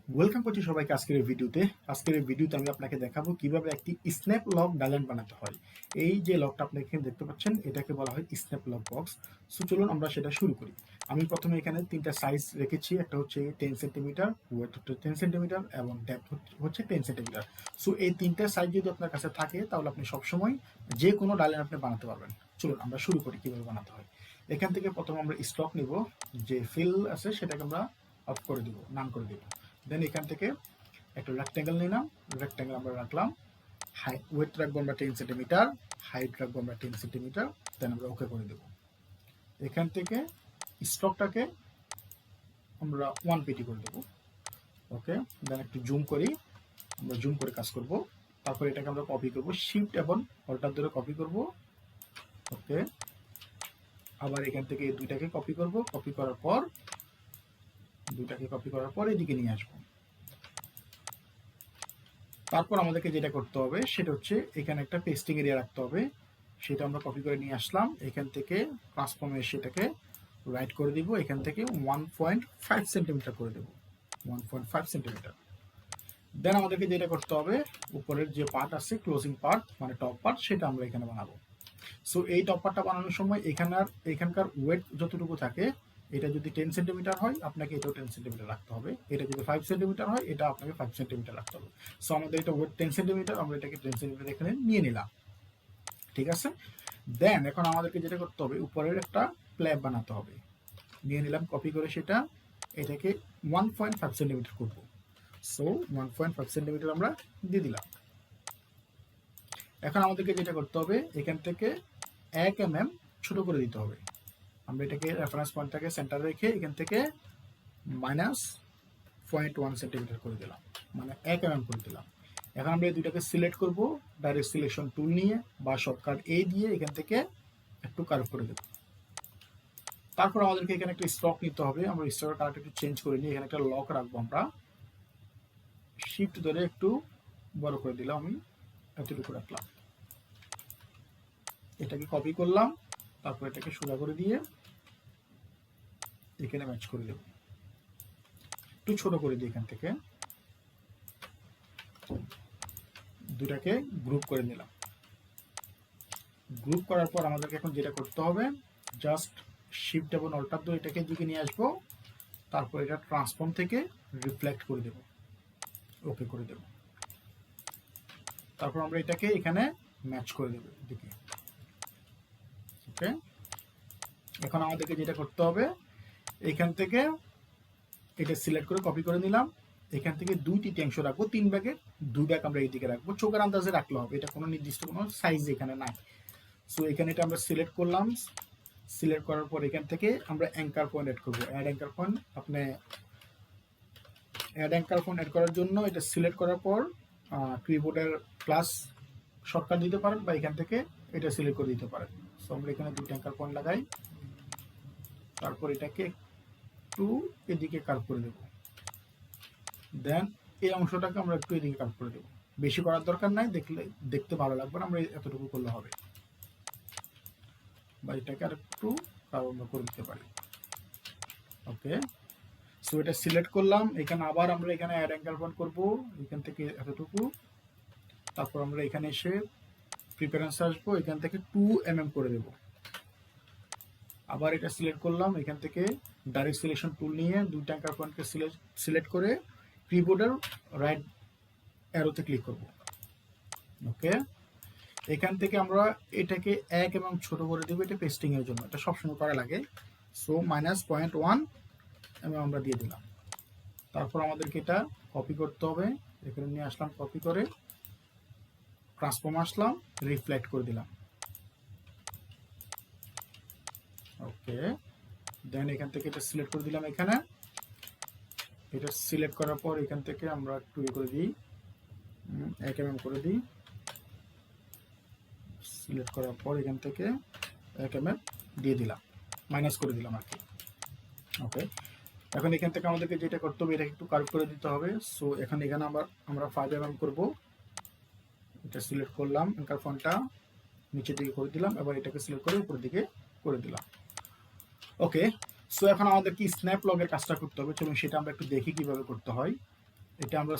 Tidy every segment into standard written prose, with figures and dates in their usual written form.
Welcome করছি সবাইকে আজকের এই ভিডিওতে আমি আপনাকে দেখাবো কিভাবে একটি স্ন্যাপ লক ডায়াগ্রাম বানাতে হয়। এই যে লকটা আপনি এখানে দেখতে পাচ্ছেন এটাকে বলা হয় স্ন্যাপ লক বক্স। সো চলুন আমরা সেটা শুরু করি। আমি প্রথমে এখানে তিনটা সাইজ রেখেছি, একটা হচ্ছে 10 সেন্টিমিটার, ওয়েট হচ্ছে 10 সেন্টিমিটার এবং ডেপথ হচ্ছে 10 সেন্টিমিটার। সো এই তিনটা সাইজ যদি আপনার কাছে থাকে তাহলে আপনি সবসময় যে কোনো ডায়াগ্রাম আপনি বানাতে পারবেন। চলুন আমরা শুরু করি কিভাবে বানাতে হয়। এখান থেকে প্রথমে আমরা স্টক নিব, যে ফিল আছে সেটাকে আমরা অফ করে দিব, নাম করে দিব। দেন এখান থেকে একটা রেক্ট্যাঙ্গেল নিলাম, রেক্ট্যাঙ্গেল আমরা রাখলাম, ওয়েট রাখবো আমরা 10 সেন্টিমিটার, হাইট রাখবো আমরা 10 সেন্টিমিটার। দেন আমরা ওকে করে দেবো। এখান থেকে স্টকটাকে আমরা 1 পিটি করে দেবো। ওকে, দেন একটু জুম করি, আমরা জুম করে কাজ করব। তারপর এটাকে আমরা কপি করব, শিফট এবং অল্টার ধরে কপি করব। ওকে, আবার এখান থেকে এই দুইটাকে কপি করব, কপি করার পর এদিকে নিয়ে আসবো। তারপর আমাদেরকে যেটা করতে হবে সেটা হচ্ছে এখানে একটা পেস্টিং এরিয়া রাখতে হবে, সেটা আমরা কপি করে নিয়ে আসলাম। এখান থেকে ট্রান্সফর্মে সেটাকে রাইট করে দিব, এখান থেকে 1.5 সেন্টিমিটার করে দেব, 1.5 সেন্টিমিটার। দেন আমাদেরকে যেটা করতে হবে, উপরের যে পার্ট আছে ক্লোজিং পার্ট মানে টপ পার্ট, সেটা আমরা এখানে বানাবো। সো এই টপ পার্টটা বানানোর সময় এখানকার ওয়েট যতটুকু থাকে, এটা যদি 10 সেন্টিমিটার হয় আপনাকে এটাও 10 সেন্টিমিটার রাখতে হবে, এটা যদি 5 সেন্টিমিটার হয় এটা আপনাকে 5 সেন্টিমিটার রাখতে হবে। সো আমাদের এটা ওয়েট 10 সেন্টিমিটার, আমরা এটাকে 10 সেন্টিমিটার এখানে নিয়ে নিলাম। ঠিক আছে, দেন এখন আমাদেরকে যেটা করতে হবে, উপরের একটা প্ল্যাব বানাতে হবে। নিয়ে নিলাম কপি করে সেটা, এটাকে 1.5 সেন্টিমিটার করবো। সো 1.5 সেন্টিমিটার আমরা দিয়ে দিলাম। এখন আমাদেরকে যেটা করতে হবে, এখান থেকে 1 mm ছোট করে দিতে হবে। আমরা এটাকে রেফারেন্স পয়েন্টটাকে সেন্টার রেখে এখান থেকে -0.1 সেন্টিমিটার করে দিলাম, মানে 1 mm করে দিলাম। এখন আমরা এই দুইটাকে সিলেক্ট করব, ডাইরেক্ট সিলেকশন টুল নিয়ে বা শর্টকাট এ দিয়ে এখান থেকে একটু কার্ভ করে দেব। তারপর আমাদেরকে এখানে একটা স্টক নিতে হবে, আমরা স্টকের কালারটা একটু চেঞ্জ করে নিই, এখানে একটা লক রাখবো আমরা। শিফট ধরে একটু বড় করে দিলাম, আমি এতটুকু রাখলাম। এটাকে কপি করলাম, তারপর এটাকে সোজা করে দিয়ে এখানে ম্যাচ করে দেব। একটু ছোট করে দিই, এখান থেকে দুটাকে গ্রুপ করে নিলাম। গ্রুপ করার পর আমাদেরকে এখন যেটা করতে হবে, জাস্ট শিফট এবং অল্টার ধরে এটাকে দিকে নিয়ে আসবো, তারপর এটা ট্রান্সফর্ম থেকে রিফ্লেক্ট করে দেব, ওকে করে দেব। তারপর আমরা এটাকে এখানে ম্যাচ করে দেব দিকে। ওকে, এখন আমাদেরকে যেটা করতে হবে, এখান থেকে এটা সিলেক্ট করে কপি করে নিলাম, এখান থেকে 2 তৃতীয়াংশ রাখবো, 3 ভাগের 2 ভাগ আমরা এইদিকে রাখবো, চোখের আন্দাজে রাখলে হবে, এটা কোনো নির্দিষ্ট কোনো সাইজ এখানে নাই। সো এখানে এটা আমরা সিলেক্ট করলাম, সিলেক্ট করার পর এখান থেকে আমরা অ্যাঙ্কার পয়েন্ট অ্যাড করবো। অ্যাড অ্যাঙ্কার পয়েন্ট, আপনি অ্যাড অ্যাঙ্কার পয়েন্ট অ্যাড করার জন্য এটা সিলেক্ট করার পর কিবোর্ডের প্লাস শর্টকাট দিতে পারেন বা এখান থেকে এটা সিলেক্ট করে দিতে পারেন। সো আমরা এখানে 2টা অ্যাঙ্কার পয়েন্ট লাগাই, তারপর এটাকে একটু এদিকে কার্ভ করে দেব। দেন এই অংশটাকে আমরা একটু এদিকে কার্ভ করে দেবো, বেশি করার দরকার নাই, দেখতে ভালো লাগবে না, আমরা এতটুকু করলে হবে। বা এটাকে আর একটু আমরা করে দিতে পারি। ওকে, সো এটা সিলেক্ট করলাম, এখানে আবার আমরা এখানে অ্যাড অ্যাঙ্গেল পয়েন্ট করবো, এখান থেকে এতটুকু। তারপর আমরা এখানে এসে প্রিফারেন্স আসবো, এখান থেকে 2 mm করে দেব। আবার এটা সিলেক্ট করলাম, এখান থেকে ডাইরেক্ট সিলেকশন টুল নিয়ে 2টা অ্যাঙ্কার পয়েন্টকে সিলেক্ট করে কিবোর্ডের রাইট অ্যারোতে ক্লিক করব। ওকে, এখান থেকে আমরা এটাকে 1 mm ছোট করে দেবো, এটা পেস্টিং এর জন্য, এটা সবসময় করা লাগে। সো -0.1 mm আমরা দিয়ে দিলাম। তারপর আমাদেরকে এটা কপি করতে হবে, এখানে নিয়ে আসলাম, কপি করে ট্রান্সফর্ম আসলাম, রিফ্লেক্ট করে দিলাম। ওকে, দেন এখান থেকে এটা সিলেক্ট করে দিলাম, এখানে এটা সিলেক্ট করার পর এখান থেকে আমরা একটু করে দিই, 1 mm করে দিই। সিলেক্ট করার পর এখান থেকে 1 mm দিয়ে দিলাম, মাইনাস করে দিলাম আর কি। ওকে, এখন এখান থেকে আমাদেরকে যেটা করতে হবে, এটা একটু কার্ভ করে দিতে হবে। সো এখানে আমরা 5 mm করব, এটা সিলেক্ট করলাম, অ্যাঙ্কার পয়েন্টটা নিচের দিকে করে দিলাম, এবার এটাকে সিলেক্ট করে উপরের দিকে করে দিলাম। ওকে, সো এখন আমাদের কি স্ন্যাপ লগের কাজটা করতে হবে, চলুন সেটা আমরা একটু দেখি কিভাবে করতে হয়। এটা আমরা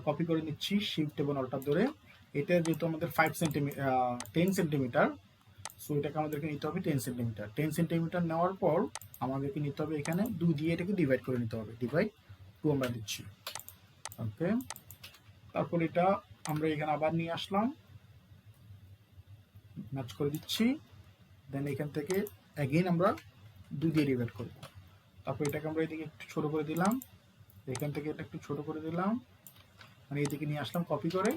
কপি করে নিচ্ছি শিফট এবং অল্টার ধরে। এটা যেহেতু আমাদের 10 সেন্টিমিটার, সো এটাকে আমাদেরকে নিতে হবে 10 সেন্টিমিটার। 10 সেন্টিমিটার নেওয়ার পর আমাদেরকে নিতে হবে এখানে 2 দিয়ে এটাকে ডিভাইড করে নিতে হবে। ডিভাইড 2 আমরা দিচ্ছি। ওকে, তারপর এটা আমরা এখানে আবার নিয়ে আসলাম, ম্যাচ করে দিচ্ছি। দেন এখান থেকে অ্যাগেইন আমরা 2 দিয়ে ডিভাইড করব। তারপর এটাকে আমরা এদিকে একটু ছোট করে দিলাম, এখান থেকে এটা একটু ছোট করে দিলাম, মানে এইদিকে নিয়ে আসলাম কপি করে।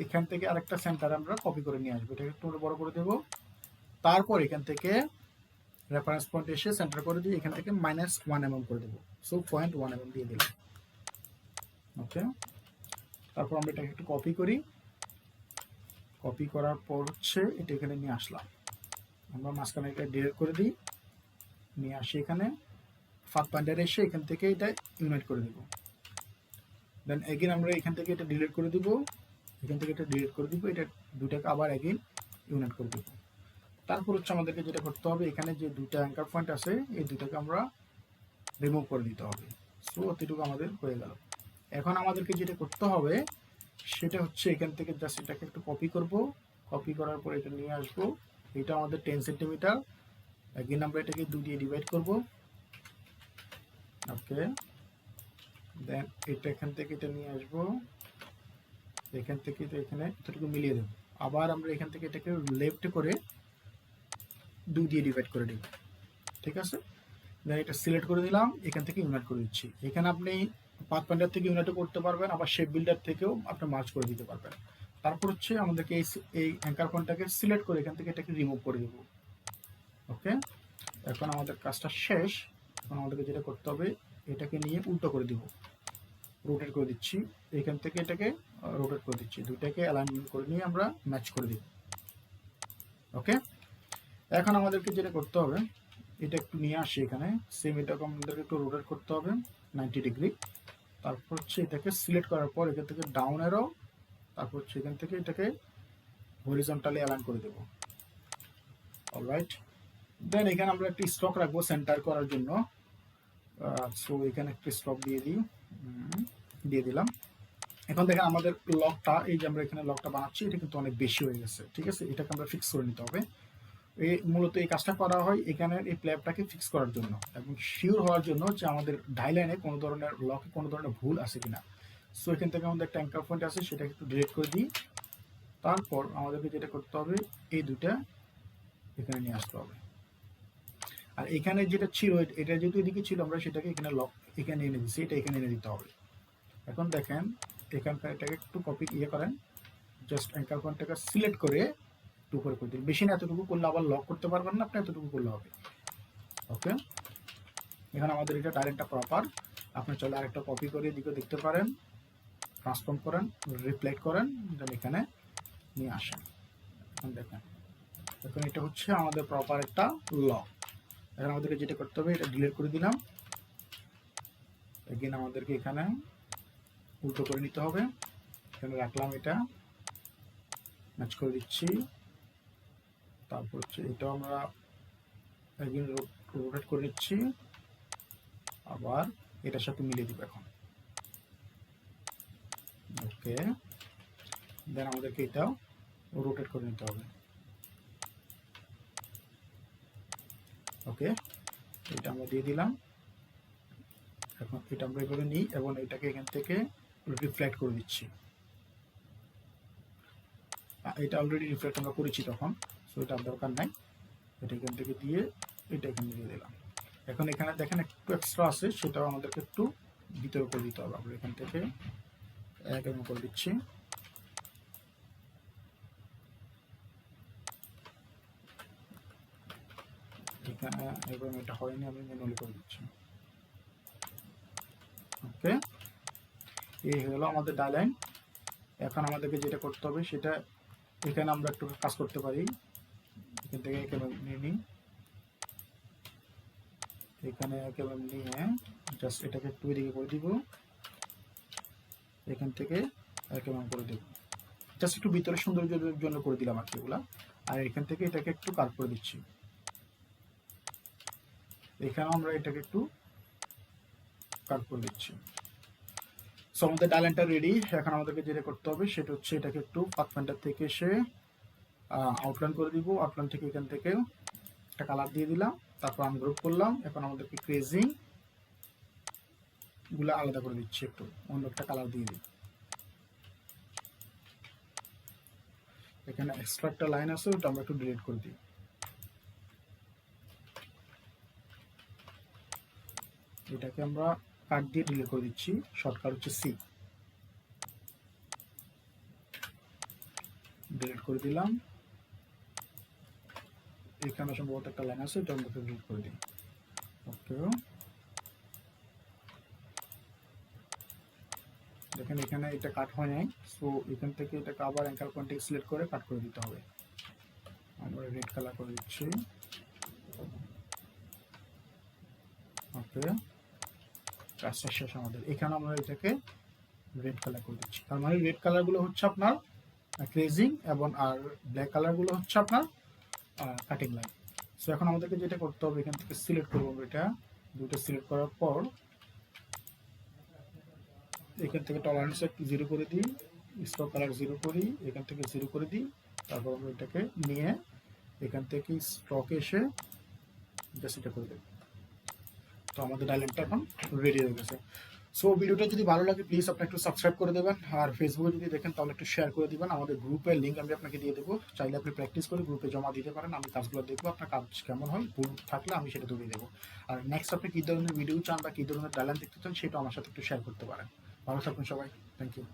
এখান থেকে আরেকটা সেন্টার আমরা কপি করে নিয়ে আসবো, এটাকে একটু বড় করে দেব। তারপর এখান থেকে রেফারেন্স পয়েন্ট এসে সেন্টার করে দিয়ে এখান থেকে -1 mm করে দেবো। সো 0.1 mm দিয়ে দিলাম। ওকে, তারপর আমরা এটাকে একটু কপি করি। কপি করার পর হচ্ছে এটা এখানে নিয়ে আসলাম, আমরা মাঝখানে এটা ডিলিট করে দিই, নিয়ে আসি এখানে ফাঁক পয়েন্টারে এসে এখান থেকে এটা ইউনাইট করে দিব। দেন এগেইন আমরা এখান থেকে এটা ডিলিট করে দিব, এখান থেকে এটা ডিলিট করে দিব, এটা দুটাকে আবার এগেইন ইউনাইট করে দিব। তারপর হচ্ছে আমাদেরকে যেটা করতে হবে, এখানে যে দুইটা অ্যাঙ্কার পয়েন্ট আছে এই দুটাকে আমরা রিমুভ করে দিতে হবে। সো অতটুকু আমাদের হয়ে গেল। এখন আমাদেরকে যেটা করতে হবে সেটা হচ্ছে এখান থেকে জাস্ট এটাকে একটু কপি করব, কপি করার পর এটা নিয়ে আসবো। এটা আমাদের 10 সেন্টিমিটার, এগেইন আমরা এটাকে 2 দিয়ে ডিভাইড করব। ওকে, দেন এটা এখান থেকে এটা নিয়ে আসবো, এখান থেকে এটা এখানে এতটুকু মিলিয়ে দেব। আবার আমরা এখান থেকে এটাকে লেফট করে 2 দিয়ে ডিভাইড করে দেব। ঠিক আছে, দেন এটা সিলেক্ট করে দিলাম, এখান থেকে ইউনাইট করে দিচ্ছি। এখানে আপনি পাথ ফাইন্ডার থেকে ইউনাইটও করতে পারবেন, আবার শেপ বিল্ডার থেকেও আপনি মার্জ করে দিতে পারবেন। তারপর হচ্ছে আমাদেরকে এই অ্যাঙ্কার পয়েন্টটাকে সিলেক্ট করে এখান থেকে এটাকে রিমুভ করে দেব। ওকে, এখন আমাদের কাজটা শেষ। এখন আমাদেরকে যেটা করতে হবে এটাকে নিয়ে উল্টো করে দিব, রোটেট করে দিচ্ছি, এখান থেকে এটাকে রোটেট করে দিচ্ছি, দুইটাকে অ্যালাইনমেন্ট করে নিয়ে আমরা ম্যাচ করে দিব। ওকে, এখন আমাদেরকে যেটা করতে হবে এটা একটু নিয়ে আসি এখানে, সেম এটাকে আমাদেরকে একটু রোটেট করতে হবে 90 ডিগ্রি। তারপর হচ্ছে এটাকে সিলেক্ট করার পর এখান থেকে ডাউন অ্যারো, তারপর হচ্ছে এখান থেকে এটাকে হরিজন্টালি অ্যালাইন করে দেব। অলরাইট, দেন এখানে আমরা একটি স্ট্রোক রাখবো সেন্টার করার জন্য। সো এখানে একটি স্ট্রোক দিয়ে দিলাম। এখন দেখেন আমাদের লকটা, এই যে আমরা এখানে লকটা বানাচ্ছি এটা কিন্তু অনেক বেশি হয়ে গেছে। ঠিক আছে, এটাকে আমরা ফিক্স করে নিতে হবে। মূলত এই কাজটা করা হয় এখানের এই প্ল্যাবটাকে ফিক্স করার জন্য এবং শিওর হওয়ার জন্য যে আমাদের ডাইলাইনে কোনো ধরনের লকে কোনো ধরনের ভুল আছে কিনা। সো এখান থেকে আমাদের একটা অ্যাঙ্কার পয়েন্ট আছে সেটাকে একটু ডিলিট করে দিই। তারপর আমাদেরকে যেটা করতে হবে এই দুইটা এখানে নিয়ে আসতে হবে। আর এখানে যেটা ছিল এটা যেহেতু এদিকে ছিল আমরা সেটাকে এখানে লক এখানে এনে দিচ্ছি, এটা এখানে এনে দিতে হবে। এখন দেখেন এখানকার এটাকে একটু কপি করেন, জাস্ট অ্যাঙ্কার পয়েন্টটাকে সিলেক্ট করে একটু উপরে করে দিন। বেশি না, এতটুকু করলে আবার লক করতে পারবেন না আপনি, এতটুকু করলে হবে। ওকে, এখানে আমাদের এটা ডাইরেক্টটা প্রপার। আপনি চলে আরেকটা কপি করে এদিকে দেখতে পারেন, ট্রান্সফর্ম করেন, রিফ্লেক্ট করেন, দেন এখানে নিয়ে আসেন। এখন দেখেন এখন এটা হচ্ছে আমাদের প্রপার একটা লক। এখন আমাদেরকে যেটা করতে হবে এটা ডিলিট করে দিলাম, এগেইন আমাদেরকে এখানে উল্টো করে নিতে হবে, এখানে রাখলাম, এটা ম্যাচ করে দিচ্ছি। তারপর হচ্ছে এটা আমরা এগেইন রোটেট করে নিচ্ছি, আবার এটার সাথে মিলিয়ে দিব এখন। ওকে, দেন আমাদেরকে এটাও রোটেট করে নিতে হবে। ওকে, এটা আমরা দিয়ে দিলাম। এখন এটা আমরা এভাবে নিই এবং এটাকে এখান থেকে রিফ্লেক্ট করে দিচ্ছি। এটা অলরেডি রিফ্লেক্ট আমরা করেছি তখন, সো এটা দরকার নাই। এটা এখান থেকে দিয়ে এটা এখানে দিয়ে দিলাম। এখন এখানে দেখেন একটু এক্সট্রা আছে, সেটাও আমাদেরকে একটু ভিতরে করে দিতে হবে। আমরা এখান থেকে এক এমন করে দিচ্ছি। এখানে এবং এটা হয়নি, আমি ম্যানুয়ালি করে দিচ্ছি। ওকে, এই হলো আমাদের ডাইলাইন। এখন আমাদেরকে যেটা করতে হবে সেটা এখানে আমরা একটু কাজ করতে পারি। এখান থেকে একেবারে নিয়ে নিই, এখানে একেবারে নিয়ে জাস্ট এটাকে একটু এদিকে করে দিব, এখান থেকে একেবারে করে দেব, জাস্ট একটু ভিতরে সৌন্দর্যের জন্য করে দিলাম আর কি এগুলা। আর এখান থেকে এটাকে একটু কার্ভ করে দিচ্ছি, এখানে আমরা এটাকে একটু কার্ভ করে দিচ্ছি। সো আমাদের ডায়ালেন্টটা রেডি। এখন আমাদেরকে যেটা করতে হবে সেটা হচ্ছে এটাকে একটু পাথফাইন্ডার থেকে এসে আউটলাইন করে দিব। আউটলাইন থেকে এখান থেকে একটা কালার দিয়ে দিলাম, তারপর আনগ্রুপ করলাম। এখন আমাদেরকে ক্রেজিং গুলো আলাদা করে দিচ্ছি, একটু অন্য একটা কালার দিয়ে দিই। এখানে এক্সট্রা একটা লাইন আছে, ওটা আমরা একটু ডিলিট করে দিই। এটাকে আমরা কাট দিয়ে ডিলিট করে দিচ্ছি, শর্টকাট হচ্ছে সি। ডিলিট করে দিলাম। এখানে সম্ভবত একটা লাইন আছে, ওটা আমরা ডিলিট করে দিই। ওকে, দেখেন এখানে এটা কাট হয় নাই। সো এখান থেকে এটাকে আবার অ্যাঙ্কার পয়েন্টে সিলেক্ট করে কাট করে দিতে হবে। আমরা রেড কালার করে দিচ্ছি। ওকে, কাজটা শেষ আমাদের। এখানে আমরা এটাকে রেড কালার করে দিচ্ছি। তার মানে রেড কালারগুলো হচ্ছে আপনার ক্রেজিং এবং আর ব্ল্যাক কালারগুলো হচ্ছে আপনার কাটিং লাইন। সো এখন আমাদেরকে যেটা করতে হবে, এখান থেকে সিলেক্ট করবো। এটা দুটো সিলেক্ট করার পর এখান থেকে টলারেন্স একটু 0 করে দিই, স্ট্রোক কালার 0 করি, এখান থেকে 0 করে দিই। তারপর আমরা এটাকে নিয়ে এখান থেকে স্ট্রোকে এসে জাস্ট এটা করে দেব। তো আমাদের ডায়ালেন্টটা এখন রেডি হয়ে গেছে। সো ভিডিওটা যদি ভালো লাগে প্লিজ আপনি একটু সাবস্ক্রাইব করে দেবেন, আর ফেসবুকে যদি দেখেন তাহলে একটু শেয়ার করে দিবেন। আমাদের গ্রুপের লিঙ্ক আমি আপনাকে দিয়ে দেবো, চাইলে আপনি প্র্যাকটিস করে গ্রুপে জমা দিতে পারেন। আমি কাজগুলো দেখবো, আপনার কাজ কেমন হয়, ভুল থাকলে আমি সেটা ধরিয়ে দেবো। আর নেক্সট আপনি কী ধরনের ভিডিও চান বা কী ধরনের ডায়ালেন্ট দেখতে চান সেটা আমার সাথে একটু শেয়ার করতে পারেন। ভালো থাকুন সবাই, থ্যাংক ইউ।